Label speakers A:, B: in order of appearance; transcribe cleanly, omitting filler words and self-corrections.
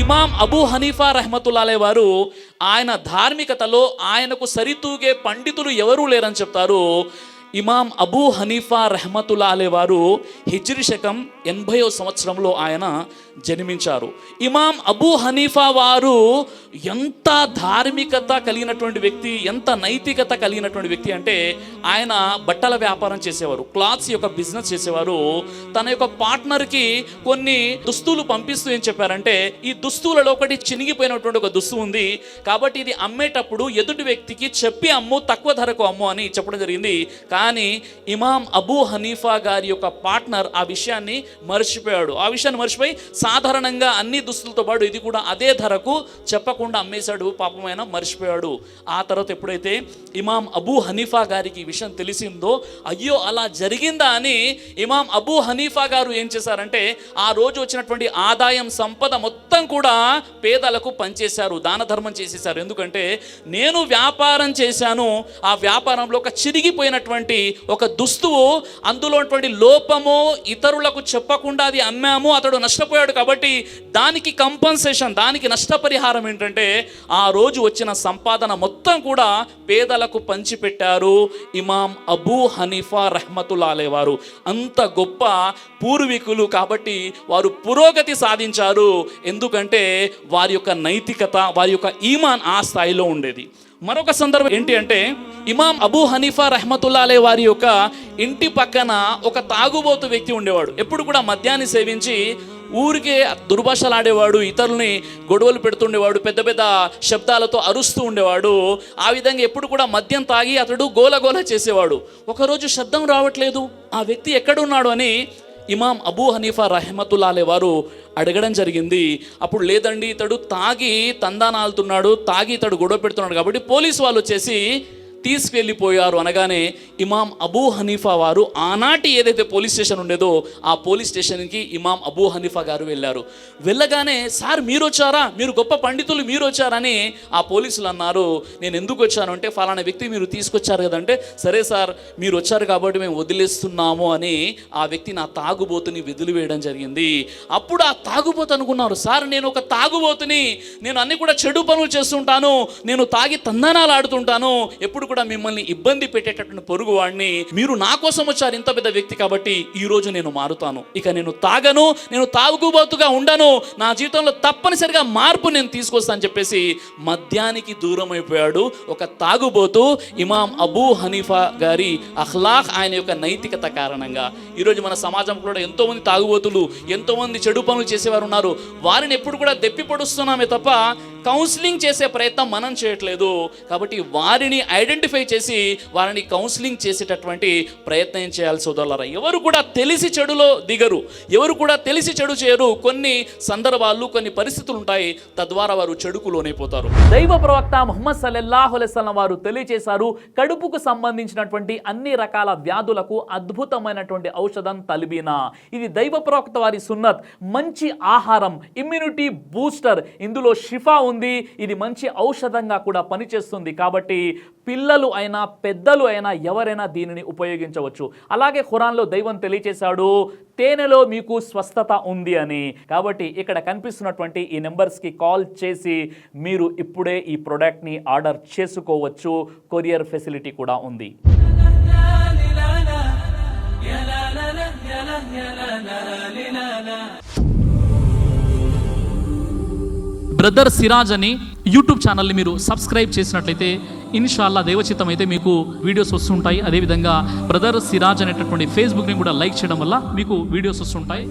A: ఇమాం అబూ హనీఫా రహ్మతుల్లాహి అలైహి వారు ఆయన ధార్మికతలో ఆయనకు సరితూగే పండితులు ఎవరూ లేరని చెప్తారు. ఇమాం అబూ హనీఫా రహ్మతుల్లాహి అలైహి వారు హిజ్రీ శకం 80వ సంవత్సరంలో ఆయన జన్మించారు. ఇమాం అబూ హనీఫా వారు ఎంత ధార్మికత కలిగినటువంటి వ్యక్తి, ఎంత నైతికత కలిగినటువంటి వ్యక్తి అంటే ఆయన బట్టల వ్యాపారం చేసేవారు, క్లాత్స్ యొక్క బిజినెస్ చేసేవారు. తన యొక్క పార్ట్నర్కి కొన్ని దుస్తులు పంపిస్తూ ఏం చెప్పారంటే, ఈ దుస్తులలో ఒకటి చినిగిపోయినటువంటి ఒక దుస్తు ఉంది కాబట్టి ఇది అమ్మేటప్పుడు ఎదుటి వ్యక్తికి చెప్పి అమ్ము, తక్కువ ధరకు అమ్ము అని చెప్పడం జరిగింది. కానీ ఇమాం అబూ హనీఫా గారి యొక్క పార్ట్నర్ ఆ విషయాన్ని మర్చిపోయాడు. ఆ విషయాన్ని మర్చిపోయి సాధారణంగా అన్ని దుస్తులతో పాటు ఇది కూడా అదే ధరకు చెప్పకుండా అమ్మేశాడు. పాపమైన మర్చిపోయాడు. ఆ తర్వాత ఎప్పుడైతే ఇమాం అబూ హనీఫా గారికి ఈ విషయం తెలిసిందో, అయ్యో అలా జరిగిందా అని ఇమాం అబూ హనీఫా గారు ఏం చేశారంటే, ఆ రోజు వచ్చినటువంటి ఆదాయం సంపద మొత్తం కూడా పేదలకు పంచేశారు, దాన ధర్మం చేసేశారు. ఎందుకంటే నేను వ్యాపారం చేశాను, ఆ వ్యాపారంలో ఒక చిరిగిపోయినటువంటి ఒక దుస్తువు, అందులో ఉన్నటువంటి లోపము ఇతరులకు చెప్పకుండా అది అమ్మాము, అతడు నష్టపోయాడు కాబట్టి దానికి కంపన్సేషన్, దానికి నష్టపరిహారం ఏంటంటే ఆ రోజు వచ్చిన సంపాదన మొత్తం కూడా పేదలకు పంచిపెట్టారు ఇమాం అబూ హనీఫా రహ్మతుల్లాహి అలైహి వారు. అంత గొప్ప పూర్వీకులు కాబట్టి వారు పురోగతి సాధించారు. ఎందుకంటే వారి యొక్క నైతికత, వారి యొక్క ఈమాన్ ఆ స్థాయిలో ఉండేది. మరొక సందర్భం ఏంటి అంటే, ఇమాం అబూ హనీఫా రహ్మతుల్లాహి అలైహి వారి యొక్క ఇంటి పక్కన ఒక తాగుబోతు వ్యక్తి ఉండేవాడు. ఎప్పుడు కూడా మద్యాన్ని సేవించి ఊరికే దుర్భాషలాడేవాడు, ఇతరుల్ని గొడవలు పెడుతుండేవాడు, పెద్ద పెద్ద శబ్దాలతో అరుస్తూ ఉండేవాడు. ఆ విధంగా ఎప్పుడు కూడా మద్యం తాగి అతడు గోలగోల చేసేవాడు. ఒకరోజు శబ్దం రావట్లేదు, ఆ వ్యక్తి ఎక్కడున్నాడు అని ఇమాం అబూ హనీఫా రహ్మతుల్లాహి అలైహి వారు అడగడం జరిగింది. అప్పుడు లేదండి, ఇతడు తాగి తందానాలుతున్నాడు, తాగి ఇతడు గొడవ పెడుతున్నాడు కాబట్టి పోలీసు వాళ్ళు వచ్చేసి తీసుకెళ్ళిపోయారు అనగానే ఇమాం అబూ హనీఫా వారు ఆనాటి ఏదైతే పోలీస్ స్టేషన్ ఉండేదో ఆ పోలీస్ స్టేషన్కి ఇమాం అబూ హనీఫా గారు వెళ్ళారు. వెళ్ళగానే, సార్ మీరు వచ్చారా, మీరు గొప్ప పండితులు మీరు వచ్చారని ఆ పోలీసులు అన్నారు. నేను ఎందుకు వచ్చాను అంటే, ఫలానా వ్యక్తి మీరు తీసుకొచ్చారు కదంటే, సరే సార్ మీరు వచ్చారు కాబట్టి మేము వదిలేస్తున్నాము అని ఆ వ్యక్తి నా తాగుబోతుని వదిలివేయడం జరిగింది. అప్పుడు ఆ తాగుబోతు అనుకున్నారు, సార్ నేను ఒక తాగుబోతుని, నేను అన్ని కూడా చెడు పనులు చేస్తుంటాను, నేను తాగి తందనాలు ఆడుతుంటాను, ఎప్పుడు కూడా మిమ్మల్ని ఇబ్బంది పెట్టేటటువంటి పొరుగు వాడిని, మీరు నా కోసం వచ్చారు ఇంత పెద్ద వ్యక్తి కాబట్టి ఈ రోజు నేను మారుతాను, ఇక నేను తాగను, నేను తాగుబోతుగా ఉండను, నా జీవితంలో తప్పనిసరిగా మార్పు నేను తీసుకొస్తాను చెప్పేసి మద్యానికి దూరం అయిపోయాడు ఒక తాగుబోతు. ఇమాం అబూ హనీఫా గారి అఖ్లాక్, ఆయన యొక్క నైతికత కారణంగా ఈరోజు మన సమాజంలో కూడా ఎంతోమంది తాగుబోతులు, ఎంతోమంది చెడు పనులు చేసేవారు ఉన్నారు. వారిని ఎప్పుడు కూడా దెప్పి పొడుస్తున్నామే తప్ప కౌన్సిలింగ్ చేసే ప్రయత్నం మనం చేయట్లేదు. కాబట్టి వారిని ఐడెంటిఫై చేసి వారిని కౌన్సిలింగ్ చేసేటటువంటి ప్రయత్నం చేయాలి సోదరులారా. ఎవరు కూడా తెలిసి చెడులో దిగరు, ఎవరు కూడా తెలిసి చెడు చేయరు. కొన్ని సందర్భాలు, కొన్ని పరిస్థితులు ఉంటాయి, తద్వారా వారు చెడుకు లోనైపోతారు. దైవ ప్రవక్త ముహమ్మద్ సల్లల్లాహు అలైహి వసల్లం వారు తెలియజేశారు, కడుపుకు సంబంధించినటువంటి అన్ని రకాల వ్యాధులకు అద్భుతమైనటువంటి ఔషధం తల్బీనా. ఇది దైవ ప్రవక్త వారి సున్నత్. మంచి ఆహారం, ఇమ్యూనిటీ బూస్టర్, ఇందులో షిఫా ఉంది. ఇది మంచి ఔషధంగా కూడా పనిచేస్తుంది. కాబట్టి పిల్లలు అయినా పెద్దలు అయినా ఎవరైనా దీనిని ఉపయోగించవచ్చు. అలాగే ఖురాన్లో దైవం తెలియజేశాడు, తేనెలో మీకు స్వస్థత ఉంది అని. కాబట్టి ఇక్కడ కనిపిస్తున్నటువంటి ఈ నెంబర్స్కి కాల్ చేసి మీరు ఇప్పుడే ఈ ప్రోడక్ట్ని ఆర్డర్ చేసుకోవచ్చు. కొరియర్ ఫెసిలిటీ కూడా ఉంది. బ్రదర్ సిరాజ్ అని యూట్యూబ్ ఛానల్ని మీరు సబ్స్క్రైబ్ చేసినట్లయితే ఇన్షాల్లా దేవచిత్తం అయితే మీకు వీడియోస్ వస్తుంటాయి. అదేవిధంగా బ్రదర్ సిరాజ్ అనేటటువంటి ఫేస్బుక్ని కూడా లైక్ చేయడం వల్ల మీకు వీడియోస్ వస్తుంటాయి.